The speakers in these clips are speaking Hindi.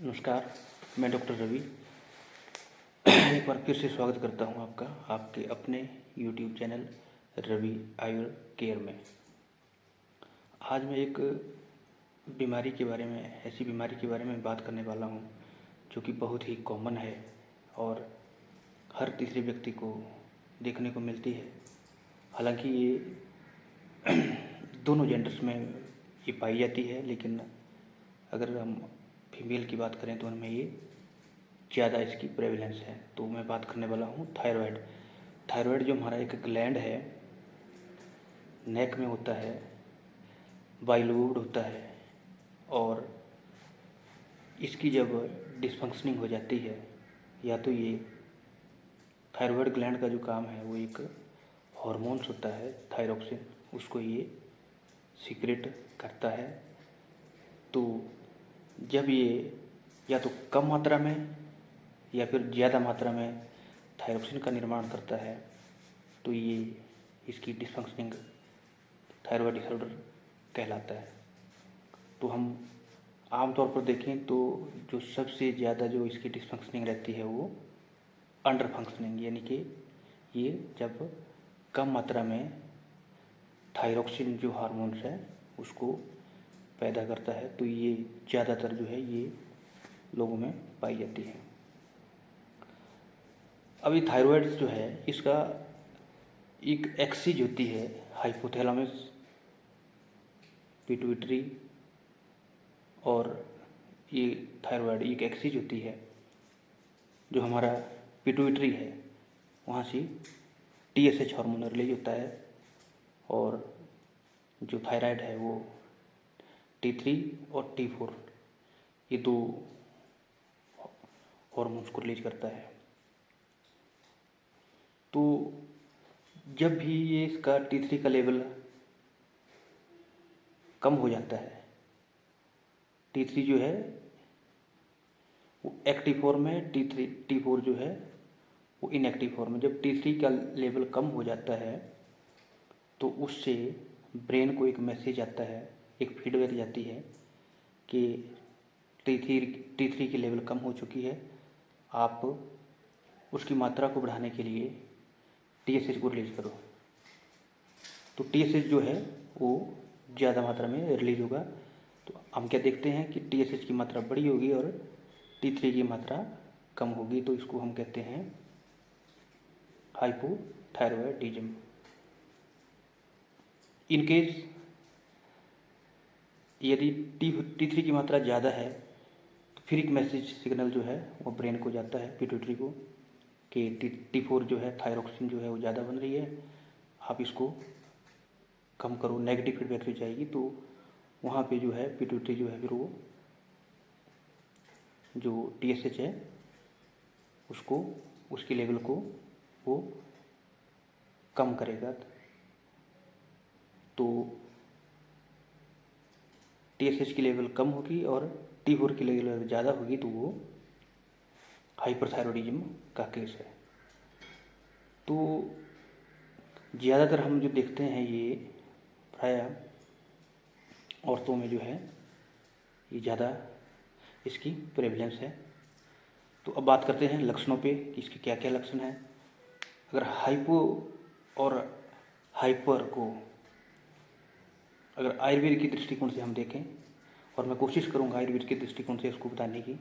नमस्कार। मैं डॉक्टर रवि एक बार फिर से स्वागत करता हूं आपका आपके अपने यूट्यूब चैनल रवि आयुर केयर में। आज मैं एक बीमारी के बारे में ऐसी बीमारी के बारे में बात करने वाला हूं जो कि बहुत ही कॉमन है और हर तीसरे व्यक्ति को देखने को मिलती है। हालांकि ये दोनों जेंडर्स में ये पाई जाती है, लेकिन अगर हम फीमेल की बात करें तो उनमें ये ज़्यादा इसकी प्रेवलेंस है। तो मैं बात करने वाला हूँ थायराइड। थायराइड जो हमारा एक ग्लैंड है, नेक में होता है, बाइलोब्ड होता है, और इसकी जब डिसफंक्शनिंग हो जाती है, या तो ये थायराइड ग्लैंड का जो काम है वो एक हार्मोन्स होता है थायरोक्सिन, उसको ये सीक्रेट करता है। तो जब ये या तो कम मात्रा में या फिर ज़्यादा मात्रा में थायरोक्सिन का निर्माण करता है, तो ये इसकी डिसफंक्शनिंग थायराइड डिसऑर्डर कहलाता है। तो हम आमतौर पर देखें तो जो सबसे ज़्यादा जो इसकी डिसफंक्शनिंग रहती है वो अंडर फंक्शनिंग, यानी कि ये जब कम मात्रा में थायरोक्सिन जो हार्मोन्स है उसको पैदा करता है, तो ये ज़्यादातर जो है ये लोगों में पाई जाती है। अभी थायराइड जो है इसका एक एक्सिस होती है, हाइपोथैलेमस, पिट्यूटरी, और ये थायराइड एक एक्सिस होती है जो हमारा पिट्यूटरी है, वहाँ से TSH हार्मोन रिलीज होता है, और जो थायराइड है वो T3 और T4 ये दो हार्मोन्स को रिलीज करता है। तो जब भी ये इसका T3 का लेवल कम हो जाता है, T3 जो है वो एक्टिव फॉर्म में, T4 जो है वो इनएक्टिव फॉर्म में। जब T3 का लेवल कम हो जाता है तो उससे ब्रेन को एक मैसेज आता है, एक फीडबैक जाती है कि T3 की लेवल कम हो चुकी है, आप उसकी मात्रा को बढ़ाने के लिए TSH को रिलीज करो। तो TSH जो है वो ज़्यादा मात्रा में रिलीज होगा। तो हम क्या देखते हैं कि TSH की मात्रा बड़ी होगी और T3 की मात्रा कम होगी, तो इसको हम कहते हैं हाइपोथायरॉयडिज्म। इन केस यदि T3 की मात्रा ज़्यादा है तो फिर एक मैसेज सिग्नल जो है वो ब्रेन को जाता है, पिट्यूटरी को, कि T4 जो है, थायरोक्सिन जो है वो ज़्यादा बन रही है, आप इसको कम करो। नेगेटिव फीडबैक जो जाएगी तो वहाँ पे जो है पिट्यूटरी जो है फिर वो जो TSH है उसको, उसके लेवल को वो कम करेगा। तो TSH की लेवल कम होगी और T4 की लेवल ज़्यादा होगी, तो वो हाइपरथायरॉयडिज्म का केस है। तो ज़्यादातर हम जो देखते हैं ये प्रायः औरतों में जो है ये ज़्यादा इसकी प्रेवलेंस है। तो अब बात करते हैं लक्षणों पे कि इसके क्या क्या लक्षण हैं। अगर हाइपो और हाइपर को अगर आयुर्वेद के दृष्टिकोण से हम देखें, और मैं कोशिश करूंगा आयुर्वेद के दृष्टिकोण से इसको बताने की,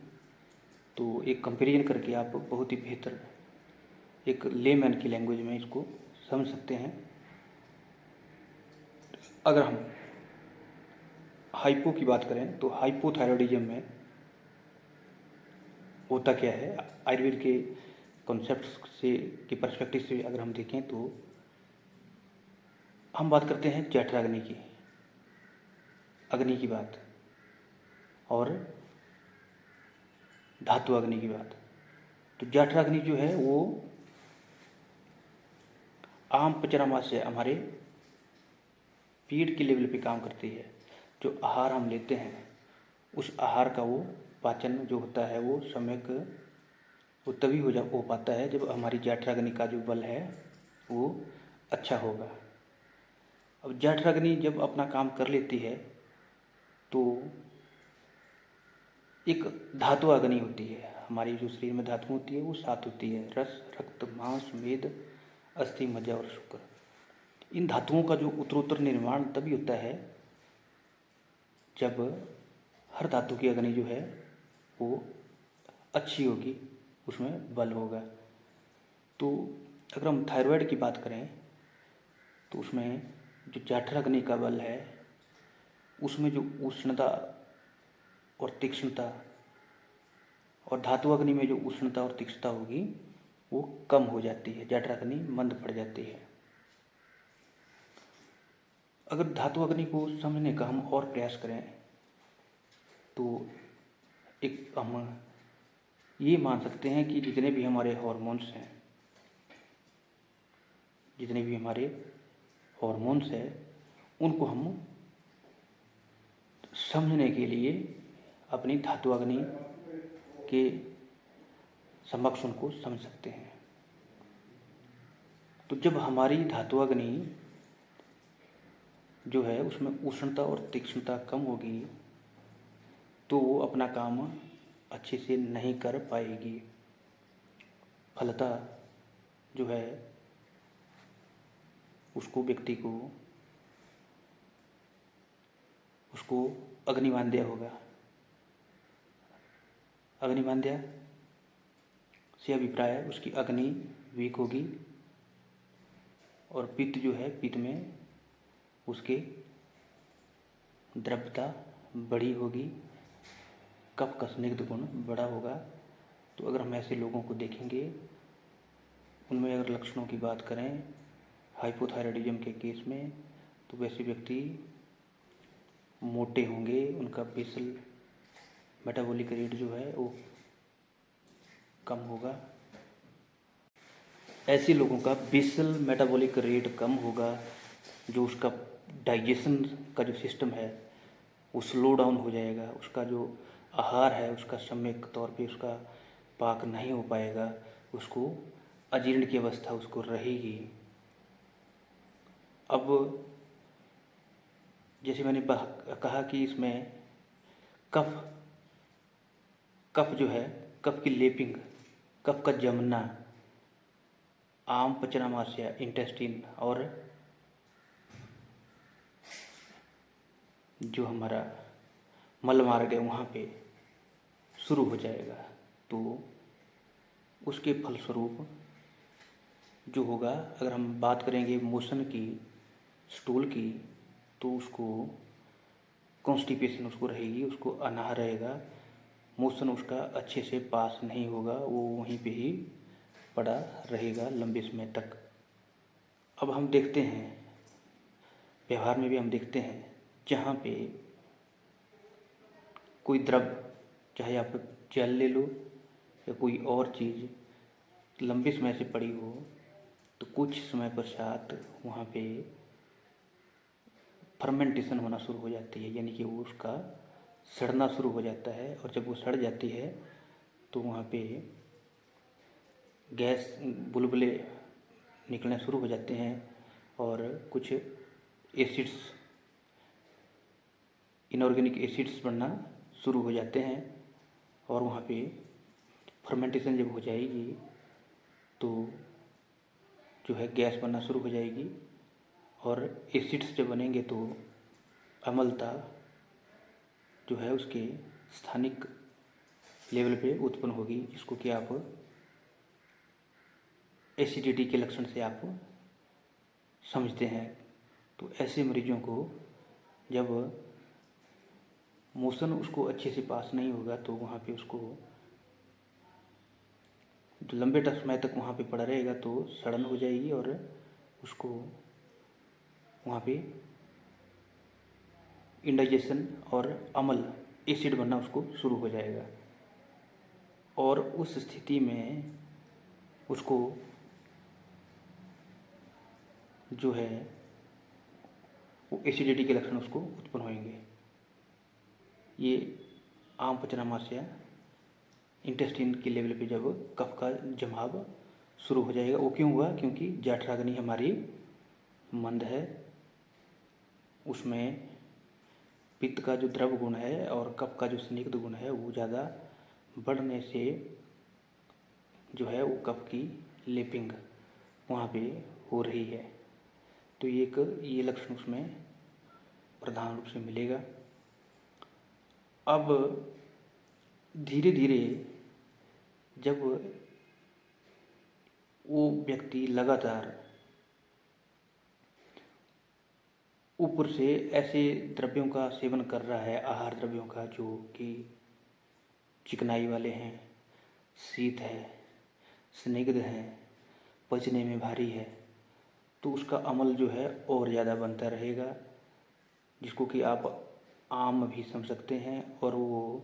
तो एक कंपैरिजन करके आप बहुत ही बेहतर एक लेमैन की लैंग्वेज में इसको समझ सकते हैं। अगर हम हाइपो की बात करें तो हाइपोथायरॉयडिज्म में होता क्या है, आयुर्वेद के कॉन्सेप्ट से के पर्सपेक्टिव से अगर हम देखें तो हम बात करते हैं जठराग्नि की, अग्नि की बात, और धातु अग्नि की बात। तो जठराग्नि जो है वो आम पचनामास से हमारे पेट के लेवल पे काम करती है। जो आहार हम लेते हैं उस आहार का वो पाचन जो होता है वो सम्यक वो तभी हो पाता है जब हमारी जठराग्नि का जो बल है वो अच्छा होगा। अब जठराग्नि जब अपना काम कर लेती है तो एक धातु अग्नि होती है। हमारी जो शरीर में धातु होती है वो 7 होती है, रस, रक्त, मांस, मेद, अस्थि, मज्जा और शुक्र। इन धातुओं का जो उत्तरोत्तर निर्माण तभी होता है जब हर धातु की अग्नि जो है वो अच्छी होगी, उसमें बल होगा। तो अगर हम थायराइड की बात करें तो उसमें जो जठर अग्नि का बल है, उसमें जो उष्णता और तीक्ष्णता, और धातु अग्नि में जो उष्णता और तीक्ष्णता होगी वो कम हो जाती है, जठर अग्नि मंद पड़ जाती है। अगर धातु अग्नि को समझने का हम और प्रयास करें तो एक हम ये मान सकते हैं कि जितने भी हमारे हॉर्मोन्स हैं उनको हम समझने के लिए अपनी धातु अग्नि के समक्ष उनको समझ सकते हैं। तो जब हमारी धातु अग्नि जो है उसमें उष्णता और तीक्ष्णता कम होगी तो वो अपना काम अच्छे से नहीं कर पाएगी। फलतः जो है उसको अग्निमांद्य होगा। अग्निमांद्य से अभिप्राय उसकी अग्नि वीक होगी और पित्त जो है, पित्त में उसके द्रव्यता बड़ी होगी, कफ का स्निग्ध गुण बड़ा होगा। तो अगर हम ऐसे लोगों को देखेंगे, उनमें अगर लक्षणों की बात करें हाइपोथायराइडिज्म के केस में, तो वैसे व्यक्ति मोटे होंगे, उनका बेसल मेटाबॉलिक रेट जो है वो कम होगा। ऐसे लोगों का बेसल मेटाबॉलिक रेट कम होगा, जो उसका डाइजेशन का जो सिस्टम है वो स्लो डाउन हो जाएगा, उसका जो आहार है उसका सम्यक तौर पे उसका पाक नहीं हो पाएगा, उसको अजीर्ण की अवस्था उसको रहेगी। अब जैसे मैंने कहा कि इसमें कफ जो है, कफ की लेपिंग, कफ का जमना आम पचनामाशय, इंटेस्टिन और जो हमारा मल मार्ग है वहाँ पे शुरू हो जाएगा। तो उसके फलस्वरूप जो होगा, अगर हम बात करेंगे मोशन की, स्टूल की, तो उसको कॉन्स्टिपेशन उसको रहेगी, उसको अनाह रहेगा, मोशन उसका अच्छे से पास नहीं होगा, वो वहीं पे ही पड़ा रहेगा लंबे समय तक। अब हम देखते हैं व्यवहार में भी हम देखते हैं जहाँ पे कोई द्रव्य, चाहे आप जल ले लो या कोई और चीज़ लंबे समय से पड़ी हो, तो कुछ समय पश्चात वहाँ पे फर्मेंटेशन होना शुरू हो जाती है, यानी कि वो उसका सड़ना शुरू हो जाता है। और जब वो सड़ जाती है तो वहाँ पे गैस बुलबुले निकलने शुरू हो जाते हैं और कुछ एसिड्स, इनऑर्गेनिक एसिड्स बनना शुरू हो जाते हैं। और वहाँ पे फर्मेंटेशन जब हो जाएगी तो जो है गैस बनना शुरू हो जाएगी और एसिड्स जब बनेंगे तो अम्लता जो है उसके स्थानिक लेवल पे उत्पन्न होगी, जिसको कि आप एसिडिटी के लक्षण से आप समझते हैं। तो ऐसे मरीजों को जब मोशन उसको अच्छे से पास नहीं होगा तो वहाँ पे उसको जो लंबे समय तक वहाँ पे पड़ा रहेगा तो सड़न हो जाएगी और उसको वहाँ पे इंडाइजेशन और अम्ल एसिड बनना उसको शुरू हो जाएगा। और उस स्थिति में उसको जो है वो एसिडिटी के लक्षण उसको उत्पन्न होंगे। ये आम पचनामाशय इंटेस्टाइन के लेवल पे जब कफ का जमाव शुरू हो जाएगा। वो क्यों हुआ? क्योंकि जठराग्नि हमारी मंद है, उसमें पित्त का जो द्रव गुण है और कफ का जो स्निग्ध गुण है वो ज़्यादा बढ़ने से जो है वो कफ की लेपिंग वहाँ पे हो रही है। तो ये लक्षण उसमें प्रधान रूप से मिलेगा। अब धीरे धीरे जब वो व्यक्ति लगातार ऊपर से ऐसे द्रव्यों का सेवन कर रहा है, आहार द्रव्यों का जो कि चिकनाई वाले हैं, शीत है, स्निग्ध है, पचने में भारी है, तो उसका अमल जो है और ज़्यादा बनता रहेगा, जिसको कि आप आम भी समझ सकते हैं। और वो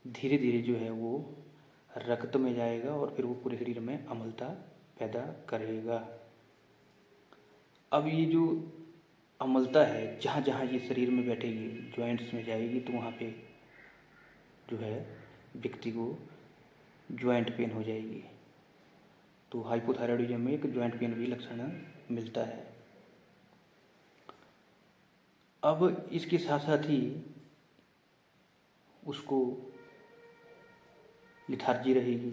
धीरे धीरे जो है वो रक्त में जाएगा और फिर वो पूरे शरीर में अम्लता पैदा करेगा। अब ये जो अम्लता है जहाँ जहाँ ये शरीर में बैठेगी, जॉइंट्स में जाएगी, तो वहाँ पे जो है व्यक्ति को जॉइंट पेन हो जाएगी। तो हाइपोथायरॉयडिज्म में एक जॉइंट पेन भी लक्षण मिलता है। अब इसके साथ साथ ही उसको लिथार्जी रहेगी,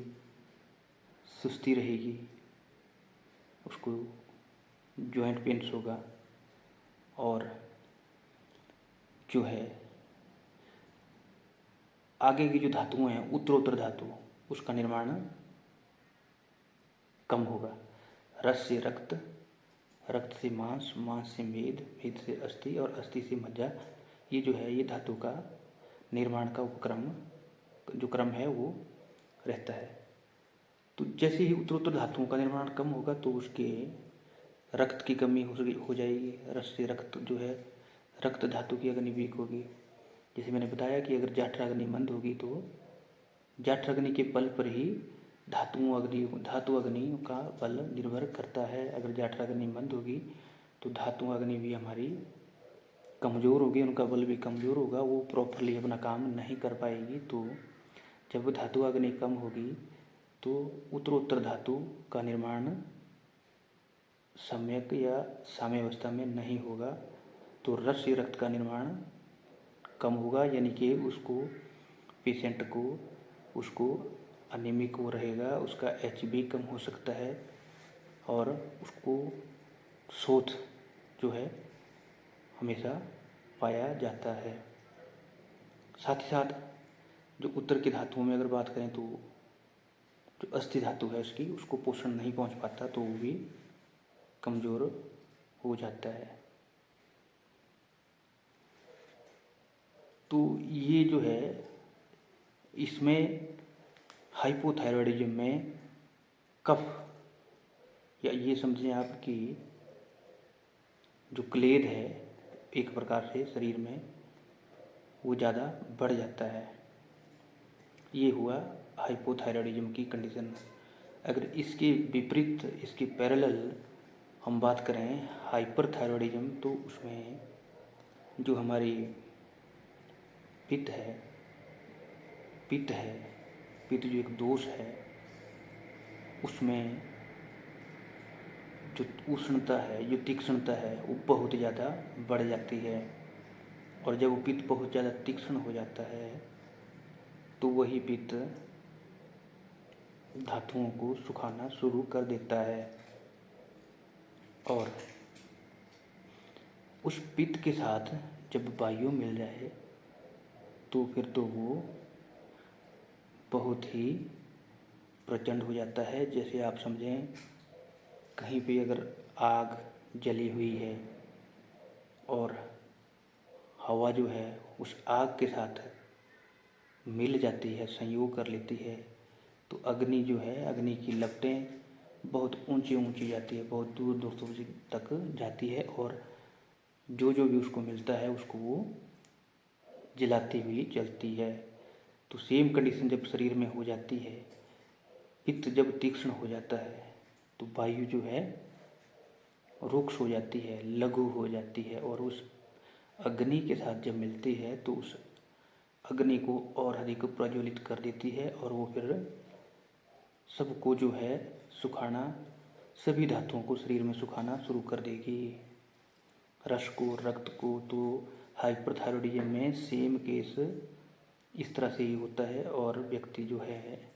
सुस्ती रहेगी, उसको जॉइंट पेन्स होगा और जो है आगे की जो धातुएं हैं, उत्तरोत्तर धातु, उसका निर्माण कम होगा। रस से रक्त, रक्त से मांस, मांस से मेद, मेद से अस्थि और अस्थि से मज्जा, ये जो है ये धातु का निर्माण का उपक्रम जो क्रम है वो रहता है। तो जैसे ही उत्तरोत्तर धातुओं का निर्माण कम होगा तो उसके रक्त की कमी हो जाएगी। रस से रक्त जो है रक्त धातु की अग्नि वीक होगी। जैसे मैंने बताया कि अगर जाठराग्नि मंद होगी तो जाठराग्नि के बल पर ही धातु अग्नि का बल निर्भर करता है। अगर जाठराग्नि मंद होगी तो धातु अग्नि भी हमारी कमज़ोर होगी, उनका बल भी कमज़ोर होगा, वो प्रॉपरली अपना काम नहीं कर पाएगी। तो जब धातु अग्नि कम होगी तो उत्तरोत्तर धातु का निर्माण सम्यक या साम्यावस्था में नहीं होगा, तो रस से रक्त का निर्माण कम होगा, यानी कि उसको पेशेंट को उसको अनिमिक हो रहेगा, उसका HB कम हो सकता है और उसको शोथ जो है हमेशा पाया जाता है। साथ ही साथ जो उत्तर की धातुओं में अगर बात करें तो जो अस्थि धातु है उसको पोषण नहीं पहुंच पाता, तो वो भी कमज़ोर हो जाता है। तो ये जो है इसमें हाइपोथायरॉयडिज्म में कफ या ये समझें आप कि जो क्लेद है एक प्रकार से शरीर में वो ज़्यादा बढ़ जाता है। ये हुआ हाइपोथायरॉयडिज्म की कंडीशन। अगर इसके विपरीत, इसके पैरेलल हम बात करें हाइपरथायरॉयडिज्म, तो उसमें जो हमारी पित्त जो एक दोष है, उसमें जो उष्णता है, जो तीक्ष्णता है, वो बहुत ज़्यादा बढ़ जाती है। और जब वो पित्त बहुत ज़्यादा तीक्ष्ण हो जाता है तो वही पित्त धातुओं को सुखाना शुरू कर देता है और उस पित्त के साथ जब वायु मिल जाए तो फिर तो वो बहुत ही प्रचंड हो जाता है। जैसे आप समझें कहीं पे अगर आग जली हुई है और हवा जो है उस आग के साथ मिल जाती है, संयोग कर लेती है, तो अग्नि जो है, अग्नि की लपटें बहुत ऊंची ऊंची जाती है, बहुत दूर दूर तक जाती है और जो भी उसको मिलता है उसको वो जलाती हुई चलती है। तो सेम कंडीशन जब शरीर में हो जाती है, पित्त जब तीक्ष्ण हो जाता है तो वायु जो है रुक्ष हो जाती है, लघु हो जाती है और उस अग्नि के साथ जब मिलती है तो उस अग्नि को और अधिक प्रज्वलित कर देती है और वो फिर सबको जो है सुखाना, सभी धातुओं को शरीर में सुखाना शुरू कर देगी। रस को, रक्त को, तो हाइपरथायरॉयडिज्म में सेम केस इस तरह से ही होता है और व्यक्ति जो है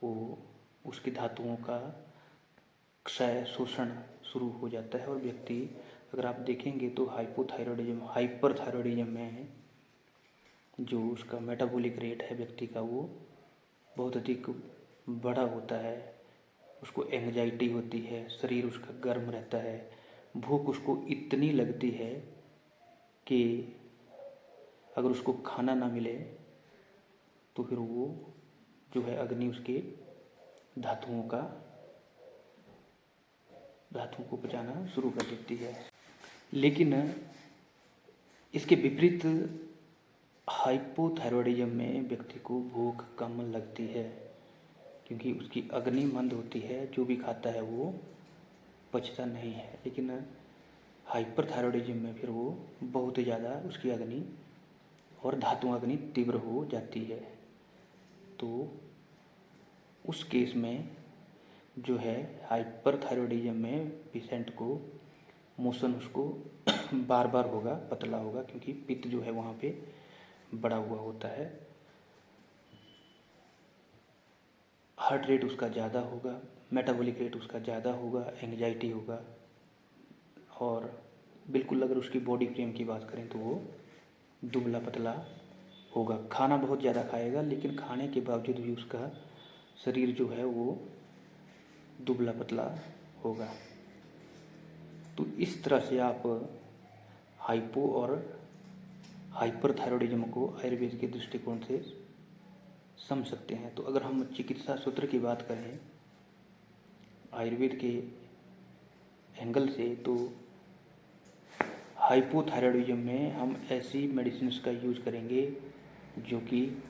वो उसकी धातुओं का क्षय शोषण शुरू हो जाता है और व्यक्ति, अगर आप देखेंगे तो हाइपरथायरॉयडिज्म में जो उसका मेटाबॉलिक रेट है व्यक्ति का वो बहुत अधिक बड़ा होता है। उसको एंग्जाइटी होती है, शरीर उसका गर्म रहता है, भूख उसको इतनी लगती है कि अगर उसको खाना ना मिले तो फिर वो जो है अग्नि उसके धातुओं को पचाना शुरू कर देती है। लेकिन इसके विपरीत हाइपोथायरॉयडिज्म में व्यक्ति को भूख कम लगती है क्योंकि उसकी अग्नि मंद होती है, जो भी खाता है वो पचता नहीं है। लेकिन हाइपरथायरॉयडिज्म में फिर वो बहुत ज़्यादा उसकी अग्नि और धातु अग्नि तीव्र हो जाती है। तो उस केस में जो है हाइपरथायरॉयडिज्म में पेशेंट को मोशन उसको बार बार होगा, पतला होगा, क्योंकि पित्त जो है वहाँ पे बढ़ा हुआ होता है। हार्ट रेट उसका ज़्यादा होगा, मेटाबॉलिक रेट उसका ज़्यादा होगा, एंग्जाइटी होगा और बिल्कुल अगर उसकी बॉडी फ्रेम की बात करें तो वो दुबला पतला होगा। खाना बहुत ज़्यादा खाएगा लेकिन खाने के बावजूद भी उसका शरीर जो है वो दुबला पतला होगा। तो इस तरह से आप हाइपो और हाइपरथायरॉयडिज्म को आयुर्वेद के दृष्टिकोण से समझ सकते हैं। तो अगर हम चिकित्सा सूत्र की बात करें आयुर्वेद के एंगल से, तो हाइपोथायरॉयडिज्म में हम ऐसी मेडिसिन का यूज करेंगे जो कि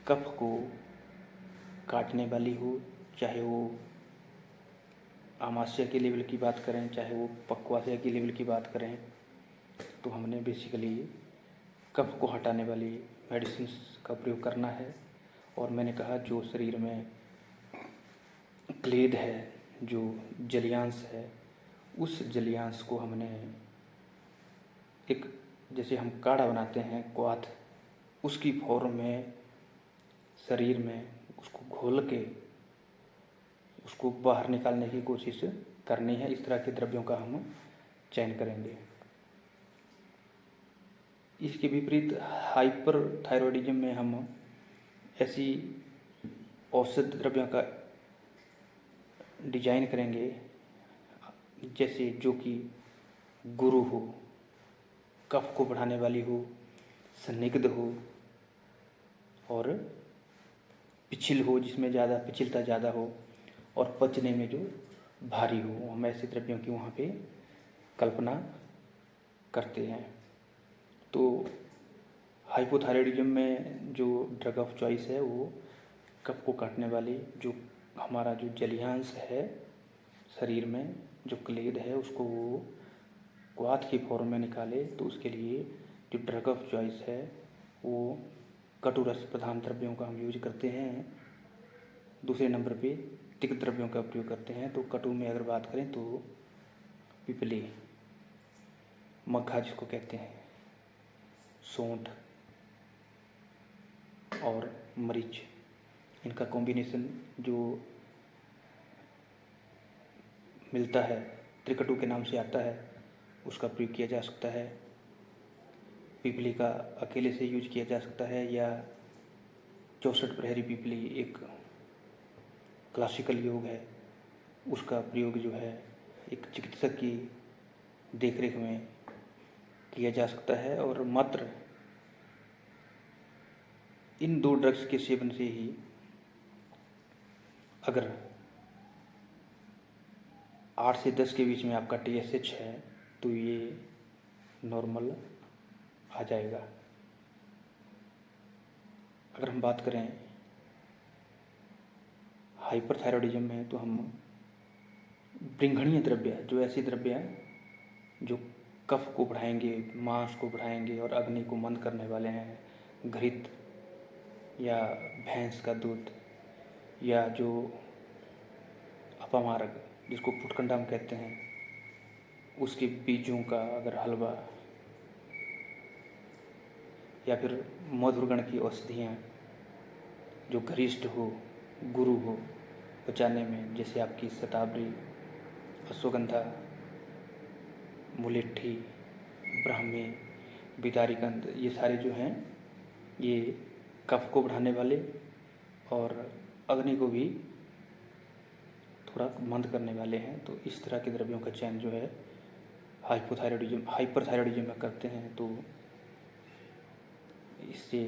कफ को काटने वाली हो, चाहे वो आमाशय के लेवल की बात करें, चाहे वो पक्वाशय की लेवल की बात करें। तो हमने बेसिकली कफ को हटाने वाली मेडिसिन का प्रयोग करना है। और मैंने कहा जो शरीर में क्लेद है, जो जलियांश है, उस जलियांश को हमने एक, जैसे हम काढ़ा बनाते हैं क्वाथ, उसकी फॉर्म में शरीर में उसको घोल के उसको बाहर निकालने की कोशिश करनी है। इस तरह के द्रव्यों का हम चयन करेंगे। इसके विपरीत हाइपरथायरॉयडिज्म में हम ऐसी औषध द्रव्यों का डिजाइन करेंगे जैसे जो कि गुरु हो, कफ को बढ़ाने वाली हो, संदिग्ध हो और पिछिल हो, जिसमें ज़्यादा पिछिलता ज़्यादा हो और पचने में जो भारी हो। हम ऐसे द्रव्यों की वहाँ पे कल्पना करते हैं। तो हाइपोथायरॉयडिज्म में जो ड्रग ऑफ चॉइस है वो कफ को काटने वाली, जो हमारा जो जलियांश है शरीर में, जो क्लेद है, उसको वो क्वाथ की फॉर्म में निकाले। तो उसके लिए जो ड्रग ऑफ चॉइस है वो कटुरस प्रधान द्रव्यों का हम यूज करते हैं। दूसरे नंबर पे तिक्त द्रव्यों का प्रयोग करते हैं। तो कटु में अगर बात करें तो पिपली, मग्घा जिसको कहते हैं, सौंठ और मरीच, इनका कॉम्बिनेशन जो मिलता है, त्रिकटु के नाम से आता है, उसका प्रयोग किया जा सकता है। पिपली का अकेले से यूज किया जा सकता है या 64 प्रहरी पिपली एक क्लासिकल योग है, उसका प्रयोग जो है एक चिकित्सक की देखरेख में किया जा सकता है। और मात्र इन दो ड्रग्स के सेवन से ही अगर 8 से 10 के बीच में आपका TSH है तो ये नॉर्मल आ जाएगा। अगर हम बात करें हाइपरथायरॉयडिज्म में तो हम बृंघणीय द्रव्य, जो ऐसे द्रव्य हैं जो कफ को बढ़ाएंगे, मांस को बढ़ाएंगे और अग्नि को मंद करने वाले हैं, घृत या भैंस का दूध या जो अपामार्ग जिसको फुटकंडा हम कहते हैं, उसके बीजों का अगर हलवा या फिर मधुरगण की औषधियाँ जो गरिष्ठ हो, गुरु हो पचाने में, जैसे आपकी शतावरी, अश्वगंधा, मुलेठी, ब्राह्मी, बिदारीगंध, ये सारे जो हैं ये कफ को बढ़ाने वाले और अग्नि को भी थोड़ा मंद करने वाले हैं। तो इस तरह के द्रव्यों का चयन जो है हाइपरथायरॉयडिज्म में करते हैं, तो इससे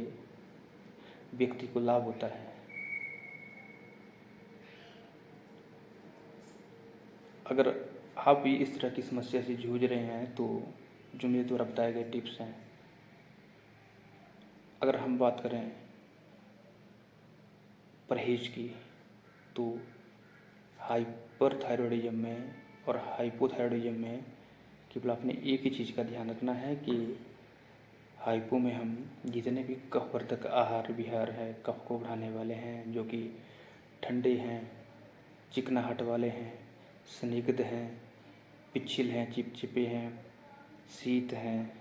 व्यक्ति को लाभ होता है। अगर आप भी इस तरह की समस्या से जूझ रहे हैं तो जो मेरे द्वारा बताए गए टिप्स हैं, अगर हम बात करें परहेज की, तो हाइपरथायरॉयडिज्म में और हाइपोथायरॉयडिज्म में केवल आपने एक ही चीज़ का ध्यान रखना है कि हाइपो में हम जितने भी कफवर्धक आहार विहार है, कफ को बढ़ाने वाले हैं, जो कि ठंडे हैं, चिकनाहट वाले हैं, स्निग्ध हैं, पिच्छिल हैं, चिपचिपे हैं, शीत हैं,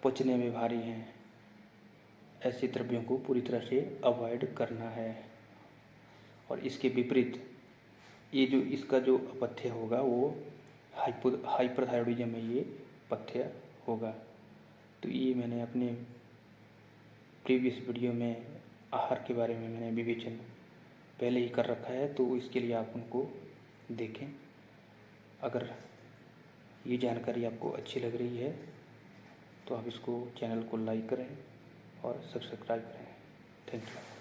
पचने में भारी हैं, ऐसे द्रव्यों को पूरी तरह से अवॉइड करना है। और इसके विपरीत ये जो इसका जो अपथ्य होगा वो हाइपरथायरॉयडिज्म में ये पथ्य होगा। तो ये मैंने अपने प्रीवियस वीडियो में आहार के बारे में मैंने विवेचन पहले ही कर रखा है, तो इसके लिए आप उनको देखें। अगर ये जानकारी आपको अच्छी लग रही है तो आप इसको चैनल को लाइक करें और सब्सक्राइब करें। Thank you.